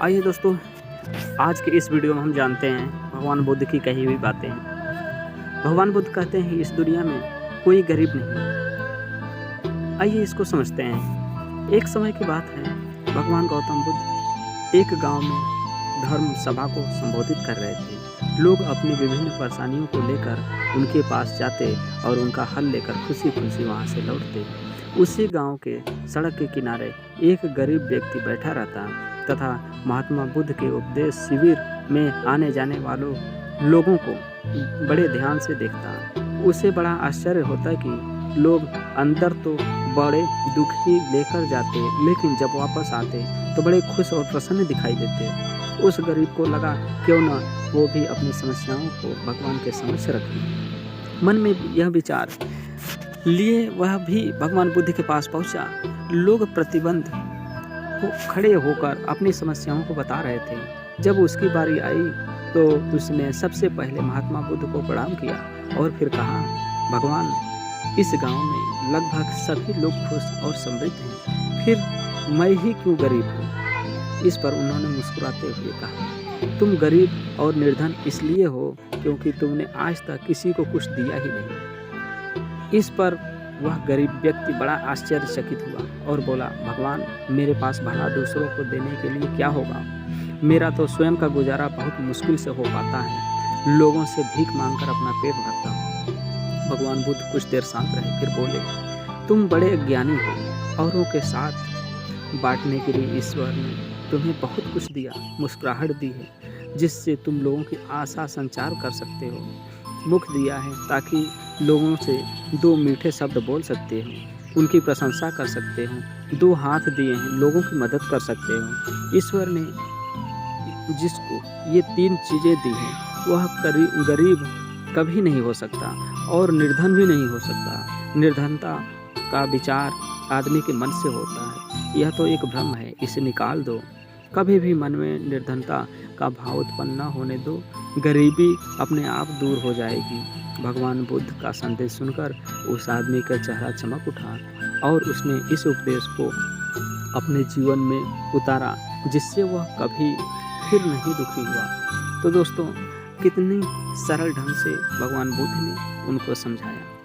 आइए दोस्तों, आज के इस वीडियो में हम जानते हैं भगवान बुद्ध की कही हुई बातें। भगवान बुद्ध कहते हैं इस दुनिया में कोई गरीब नहीं। आइए इसको समझते हैं। एक समय की बात है, भगवान गौतम बुद्ध एक गांव में धर्म सभा को संबोधित कर रहे थे। लोग अपनी विभिन्न परेशानियों को लेकर उनके पास जाते और उनका हल लेकर खुशी खुशी वहां से लौटते। उसी गांव के सड़क के किनारे एक गरीब व्यक्ति बैठा रहता तथा महात्मा बुद्ध के उपदेश शिविर में आने जाने वालों लोगों को बड़े ध्यान से देखता। उसे बड़ा आश्चर्य होता कि लोग अंदर तो बड़े दुखी लेकर जाते, लेकिन जब वापस आते तो बड़े खुश और प्रसन्न दिखाई देते। उस गरीब को लगा क्यों न वो भी अपनी समस्याओं को भगवान के समक्ष रखे। मन में यह विचार लिए वह भी भगवान बुद्ध के पास पहुंचा। लोग प्रतिबंध खड़े होकर अपनी समस्याओं को बता रहे थे। जब उसकी बारी आई तो उसने सबसे पहले महात्मा बुद्ध को प्रणाम किया और फिर कहा, भगवान, इस गांव में लगभग सभी लोग खुश और समृद्ध हैं, फिर मैं ही क्यों गरीब हूँ। इस पर उन्होंने मुस्कुराते हुए कहा, तुम गरीब और निर्धन इसलिए हो क्योंकि तुमने आज तक किसी को कुछ दिया ही नहीं। इस पर वह गरीब व्यक्ति बड़ा आश्चर्यचकित हुआ और बोला, भगवान, मेरे पास भला दूसरों को देने के लिए क्या होगा। मेरा तो स्वयं का गुजारा बहुत मुश्किल से हो पाता है। लोगों से भीख मांगकर अपना पेट भरता हूँ। भगवान बुद्ध कुछ देर शांत रहे, फिर बोले, तुम बड़े ज्ञानी हो। औरों के साथ बांटने के लिए ईश्वर ने तुम्हें बहुत कुछ दिया, मुस्कुराहट दी है जिससे तुम लोगों की आशा संचार कर सकते हो। मुख दिया है ताकि लोगों से दो मीठे शब्द बोल सकते हो, उनकी प्रशंसा कर सकते हो। दो हाथ दिए हैं, लोगों की मदद कर सकते हो। ईश्वर ने जिसको ये तीन चीज़ें दी हैं वह गरीब कभी नहीं हो सकता और निर्धन भी नहीं हो सकता। निर्धनता का विचार आदमी के मन से होता है, यह तो एक भ्रम है, इसे निकाल दो। कभी भी मन में निर्धनता का भाव उत्पन्न न होने दो, गरीबी अपने आप दूर हो जाएगी। भगवान बुद्ध का संदेश सुनकर उस आदमी का चेहरा चमक उठा और उसने इस उपदेश को अपने जीवन में उतारा, जिससे वह कभी फिर नहीं दुखी हुआ। तो दोस्तों, कितनी सरल ढंग से भगवान बुद्ध ने उनको समझाया।